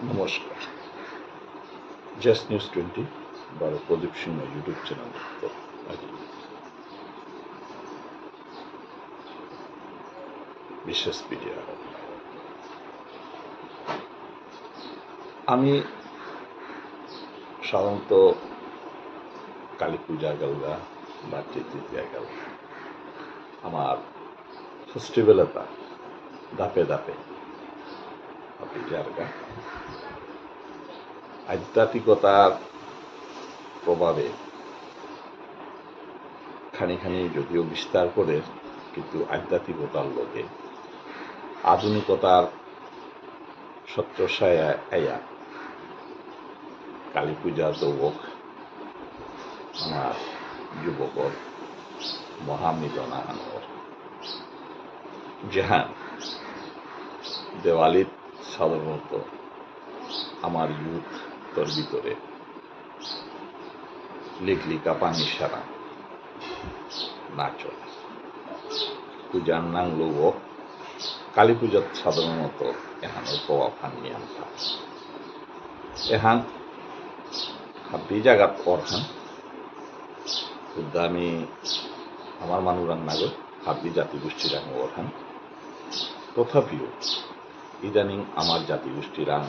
নমস্কার, just news 20 বা প্রদীপ সিংহ YouTube channel তো আজি বিশেষ ভিডিও আমি সাধারণত কালী পূজা গেলগা বা তৃতীয়া গেল আমার ফেস্টিভ্যালটা ধাপে ধাপে জায়গা আধ্যাত্মিকতার প্রভাবে খানি যদিও বিস্তার করে, কিন্তু আধ্যাত্মিকতার লোকে আধুনিকতার সত্যসায়া আয়া কালী পূজা দৌক আমার যুবকর মহামিলনা আনর জাহান দেওয়ালিত সাধারণত আমার ইউথর ভিতরে লিকলিকা পানি সারা না চলে। পূজার নাংলো কালী পূজাত সাধারণত এখানে প্রভাব হানি আনতা এখান হাবি জায়গাত অরহান আমি আমার মানুরাং নাগে হাবি জাতিগোষ্ঠীর আং অরহান। তথাপিও ইদানিং আমার জাতিগোষ্ঠীর আং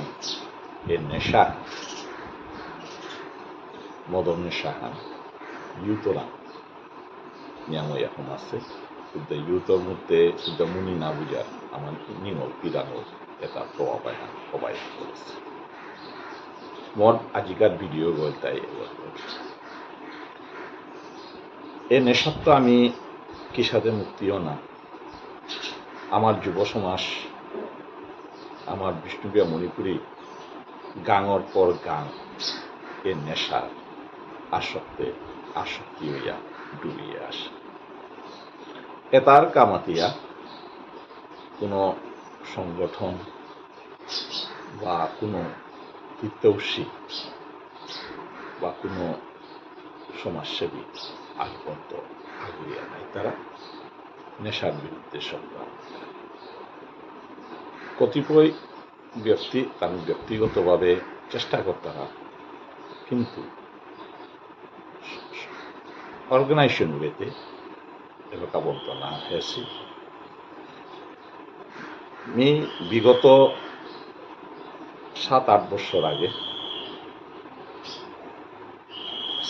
এর নেশা মদর নেশা হান ইউতরাং নিয়ামো এখন আছে। কিন্তু ইউতর মধ্যে কিন্তু মুনি না বুঝার আমার নিমল পিরানোর এটা প্রভাব সবাই করেছে। মন আজিকার ভিডিও বলতাই এ নেশার তো আমি কি সাথে মুক্তিও না। আমার যুব সমাজ আমার বিষ্ণুপ্রিয়া মণিপুরী গাঙর পর গাং এ নেশার আসক্তি হইয়া ডুবিয়ে আসে। এটার কামাতিয়া কোনো সংগঠন বা কোনো হিতৈষী বা কোনো সমাজসেবী আজ পর্যন্ত আগুরিয়া নাই। তারা নেশার বিরুদ্ধে সংগ্রাম। কতিপয় ব্যক্তি তার ব্যক্তিগতভাবে চেষ্টা করতারা, কিন্তু অর্গানাইজেশন ওয়েতে এলাকা বলতো না হয়েছি। আমি বিগত 7-8 বছর আগে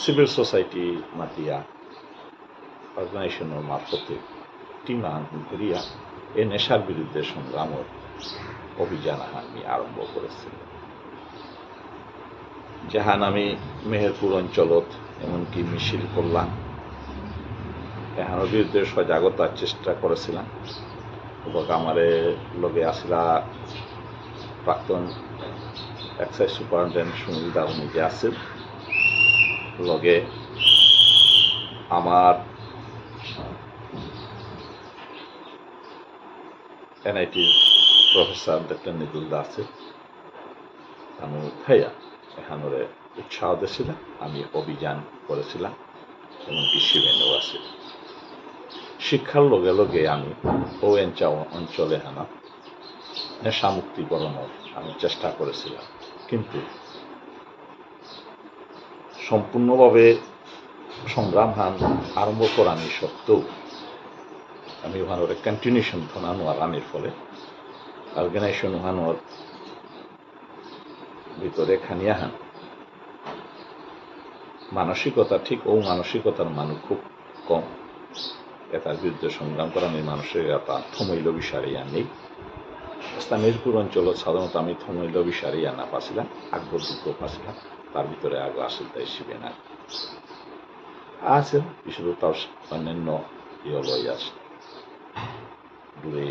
সিভিল সোসাইটি মাতিয়া অর্গানাইজেশনের মারফতে টিমান করিয়া এই নেশার বিরুদ্ধে সংগ্রামের অভিযান আমি আরম্ভ করেছিলাম। যাহান আমি মেহেরপুর অঞ্চলত এমনকি মিছিল করলাম, এহানোর বিরুদ্ধে সজাগতার চেষ্টা করেছিলাম। এবং আমার লগে আসিলা প্রাক্তন এক্সাইজ সুপারিনটেন্ডেন্ট সুনীল দা, উনি যে আছেন লগে আমার এনআইটির প্রফেসর ডক্টর নিদুল দা আছে। আমি ভাইয়া এখানে উৎসাহ দিয়েছিলাম, আমি অভিযান করেছিলাম, এমনকি শিবেনও আছে। শিক্ষার লগে লগে আমি ওএনচা অঞ্চলে হানা নেশা মুক্তিকরণের আমি চেষ্টা করেছিলাম, কিন্তু সম্পূর্ণভাবে সংগ্রাম হান আরম্ভ করানি সত্ত্বেও আমি ওখানে কন্টিনিউশন ধনানো আনার ফলে অর্গানাইজেশন ওখানোর ভিতরে খানিয়া হান মানসিকতা ঠিক ও মানসিকতার মানুষ খুব কম। এটার বিরুদ্ধে সংগ্রাম করানোর মানসিকতা থমৈল বিষারিয়া নেই। মেহেরপুর অঞ্চলত সাধারণত আমি থমৈল বিষারিয়া না পাছিলাম, আগ্রহ দুঃখ পাছিলাম। তার ভিতরে আগে আসিল তাই শিবে না আছে কিছু তার অন্যান্য ইয়ে লই আছে দূরে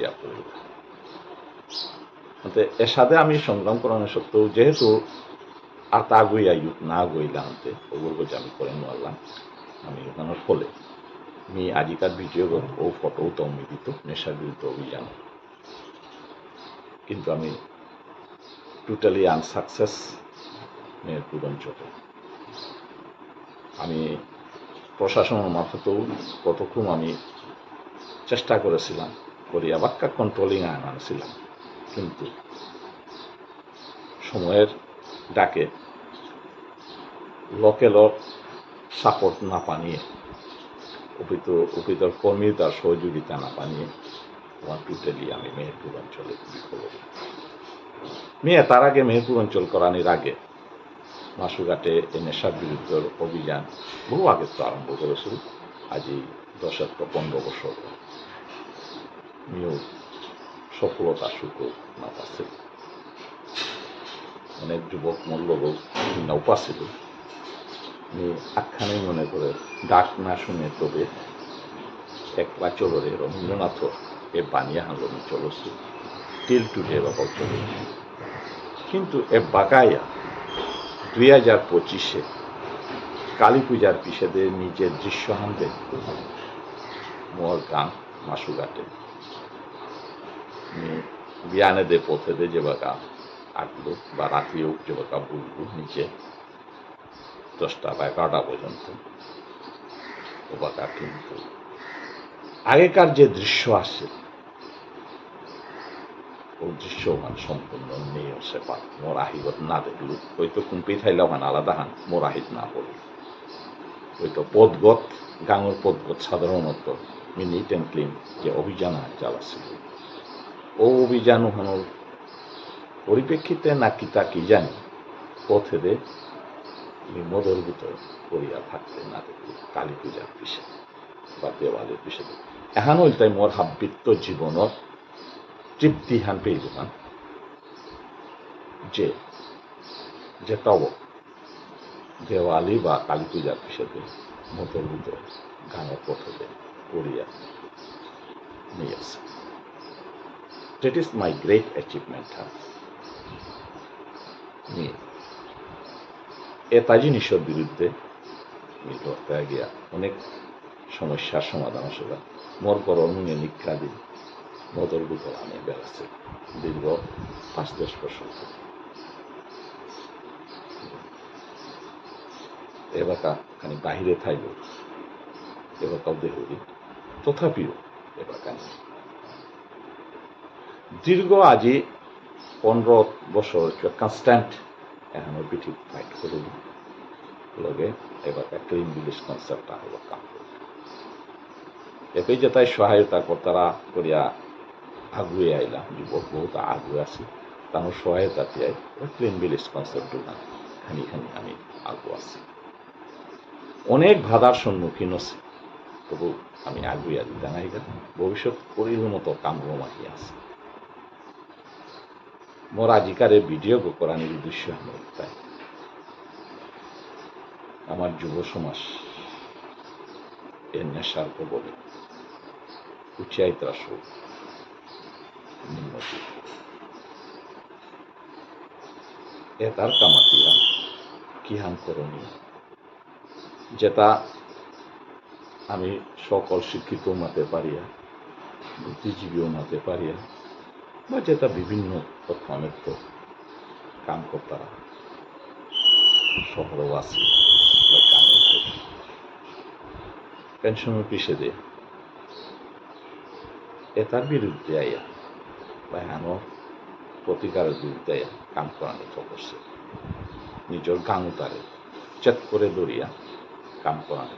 এর সাথে আমি সংগ্রাম করানোর সত্ত্বেও যেহেতু আর তা গইয়া না গইলাম ওগুলো আমি করে নিলাম। আমি ওখানোর ফলে আমি আজিকার ভিডিও ও ফটো তো আমি দিত নেশার বিরুদ্ধে অভিযান, কিন্তু আমি টোটালি আনসাকসেস। মেহেরপুর অঞ্চলে আমি প্রশাসনের মারফতেও কতক্ষণ আমি চেষ্টা করেছিলাম করিয়া বাক্কা কন্ট্রোলিং আনছিলাম, কিন্তু সময়ের ডাকে লোকেল সাপোর্ট না পানিয়ে উপীতর কর্মীর তার সহযোগিতা না পানিয়ে টোটালি আমি মেহেরপুর অঞ্চলে খবর মেয়ে তার আগে মেহেরপুর অঞ্চল করানির আগে মাসুঘাটে এই নেশার বিরুদ্ধে অভিযান বহু আগে তো আরম্ভ করেছিল আজই 10-15 বছর নিয়োগ সফলতা সুযোগ না পাচ্ছে অনেক যুবক মূল্যবোধ উপাছিল আখ্যানে মনে করে ডাক না শুনে তবে একলা চলরে রবীন্দ্রনাথ এ বানিয়ে হাঙ্গমি চলছে টিল টুডে বাবা চলে কিন্তু এ বাগাইয়া 2025 কালী পূজার পিছেদের নিজের দৃশ্য হানবে মোর গান মাসুঘাটে বিয়ানে দে পথে দে যে বাগা আঁকলো বা রাত্রিও যে বাগা বুলবু নিচে 10টা বা 11টা পর্যন্ত ও বাগা কিন্তু আগেকার যে দৃশ্য আসে ও দৃশ্যমান সম্পূর্ণ নেই সে পার মোর আহিগত না দেখলো হয়তো কুম্পি থাইলাম আলাদা হান মোর আহিত না পড়ল হয়তো পদগত গাঙর পদগত সাধারণত মিনিট অ্যান্ড ক্লিন যে অভিযান চালাচ্ছিল ও অভিযান হনোর পরিপ্রেক্ষিতে না কিতা কি জানি পথে দে মদরভূত করিয়া থাকতে না দেখলো কালী পূজার পিছে বা দেওয়ালের পিছে এখন হইল তাই মোর হাবৃত্ত জীবনের তৃপ্তিহান পেয়ে দোকান যে যেটাও দেওয়ালি বা কালী পূজার পিছনে মতর্ভূত গানের পথে করিয়া নিয়ে আসে that is my great achievement নিয়ে এটা জিনিসের বিরুদ্ধে লড়তে গিয়া অনেক সমস্যার সমাধান আসলে মোর করণে নিক্ষা দিন মদরভূত আনে বেড়াচ্ছে দীর্ঘ 5-10 বছর এবাকা খানি বাহিরে থাইল এবাকাও দেহরি তথাপিও এবাকা দীর্ঘ আজি 15 বছর কনস্ট্যান্ট এখনো পিঠি ফাইট করে লগে এবাকা ক্লিন ভিলেজ কনসেপ্টটা হলো কাম একে যেটাই সহায়তা কর্তারা করিয়া আগুয়ে আইলাম যুবক বহুত আগুয়ে আছি তার সহায়তা দিয়ে ক্লিন ভিলেজ কনসেপ্ট খানি খানি আমি আগু আছি অনেক বাধার সম্মুখীন আছি তবু আমি আগুয়া দিতে নাই ভবিষ্যৎ করির মতো কাম রমাহি আছে মোর আজিকারে ভিডিও করানোর উদ্দেশ্য তাই আমার যুব সমাজ এর নেশার কবলে উচ্চাই ত্রাস নিম্নতি এটার কামাতিয়া কিহান করণীয় যেটা আমি সকল শিক্ষিত মাতে পারিয়া বুদ্ধিজীবীও মাতে পারিয়া বা যেটা বিভিন্ন তথ্যানত্য কাম কর্তারা শহরও আছে পেনশনের পিছিয়ে দিয়ে এটার বিরুদ্ধে আইয়া বা হেন প্রতিকারের বিরুদ্ধে আইয়া কাম করানো করছে নিজের গাঙুতারে চেত করে দৌড়িয়া কাম করানো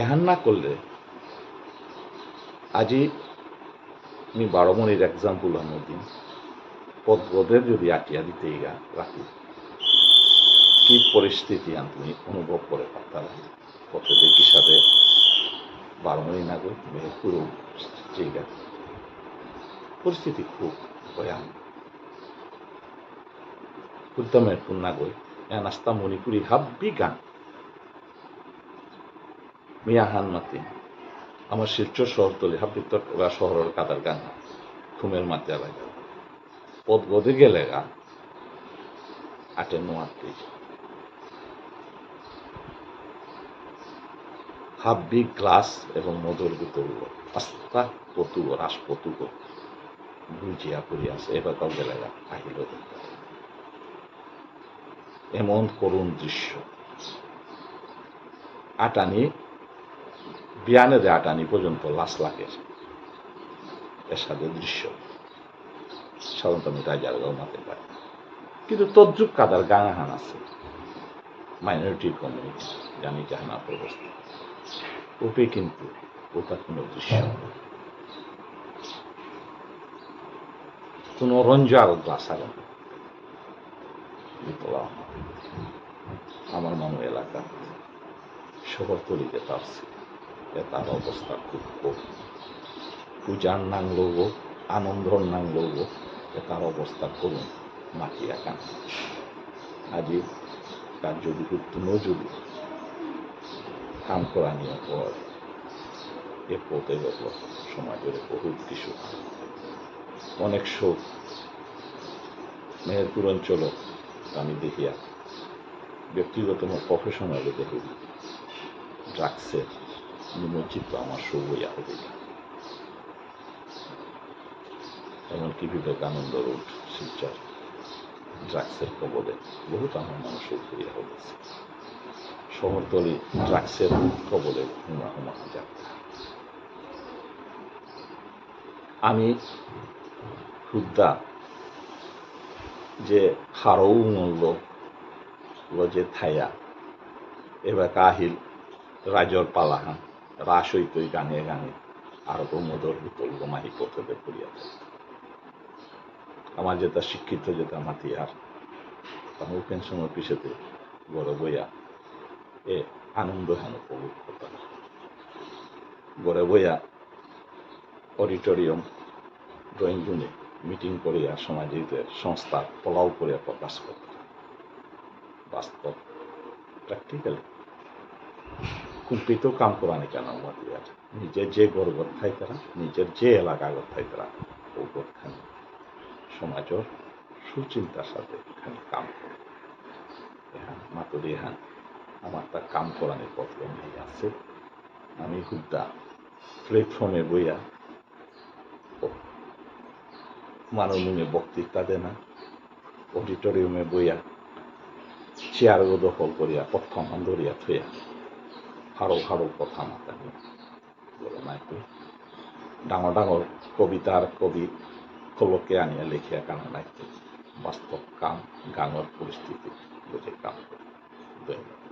এহান না করলে আজি আমি 12 মনির এক্সাম্পল আমার দিন পদবোধের যদি আটিয়া দিতে গা রাখি কি পরিস্থিতি তুমি অনুভব করে পারতাম পথে দেখি সাথে 12 মনি না করে পুরো জায়গা পরিস্থিতি খুব ভয়ানক উদ্যমের পূর্ণা গই নাস্তা মণিপুরি হাব্বি গান মিয়াহান মাতি আমার শিলচর শহরতলি হাব্বিত্তর শহরের কাদার গান ঘুমের মাত্রা লাগে পদবোধে গেলে গা 58 হাব্বি গ্লাস এবং মধুর ভিতর আস্তা পতুগ রাস পতুগ বুঝিয়া করি আছে এবার কাউ গেলে গা আহিল এমন করুণ দৃশ্য আটানি বিয়ানে দে আটানি পর্যন্ত লাশ লাগের এর সাথে দৃশ্য সাধারণত আমি রাজারগাঁও মাতে পাই, কিন্তু তদ্রুপ কাদার গাঙাহান আছে মাইনরিটি কমিউনিটি জানি জাহানা অবস্থা ওপে, কিন্তু ওটা কোনো দৃশ্য কোনো রঞ্জাল গ্লাস আগে আমার মনে এলাকা শহরতলিতে পারছি তার অবস্থা খুব কম, পূজার নাং লব আনন্দর নাং লব তার অবস্থা করুন মাটি একান আজি তার যদি নজরুল কাম করা নিয়ে পর এ পথে সমাজের বহুত কিছু অনেক শোক মেহেরপুর অঞ্চল আমি দেখিয়া ব্যক্তিগত প্রফেশনালে দেখি ড্রাগসের নিমজ্জিত আমার শোক হইয়া হবে না, এমনকি বিবেকানন্দ রোড শিলচর ড্রাগসের কবলে বহুত আমার মানুষ হইয়া হয়েছে, শহরতলি ড্রাগসের কবলে হুমা হুমা যাত্রা। আমি হুদ্দা যে হারও মূল্য যে থাইয়া এবার কাহিল রাজর পালাহান রাস হইতই গানে গানে আরো মদর হুতল মাহি পথে করিয়া আমার যেটা শিক্ষিত যেটা মাতিয়ার তখন ওপেন সময় পিছতে বড় বইয়া এ আনন্দ হেন উপভোগ করতাম, গড়ে বইয়া অডিটোরিয়াম ড্রয়িং রুমে মিটিং করিয়া সমাজিক সংস্থা পলাও করিয়া প্রকাশ করত, বাস্তব প্র্যাকটিক্যালি কুম্পিত কাম করা নি কেন মাতিয়ার নিজের যে গর্বত থাই তারা নিজের যে এলাকা থাই তারা ও খানি সমাজের সুচিন্তার সাথে খানি কাম করে মাতুরি হান আমার তা কাম করানোর পত্র নেই আছে। আমি হুদ্দা প্ল্যাটফর্মে বইয়া মাননীয় বক্তৃতা দেনা অডিটোরিয়ামে বইয়া চেয়ার দখল করিয়া প্রথম ধরিয়া থইয়া হাড়ো হাড়ো কথা মাথা নিয়ে বলে নাই ডাঙর ডাঙর কবিতার কবি ফলকে আনিয়া লিখিয়া কানা নাই বাস্তব কাম গাঙর পরিস্থিতি বুঝে কাম করে। ধন্যবাদ।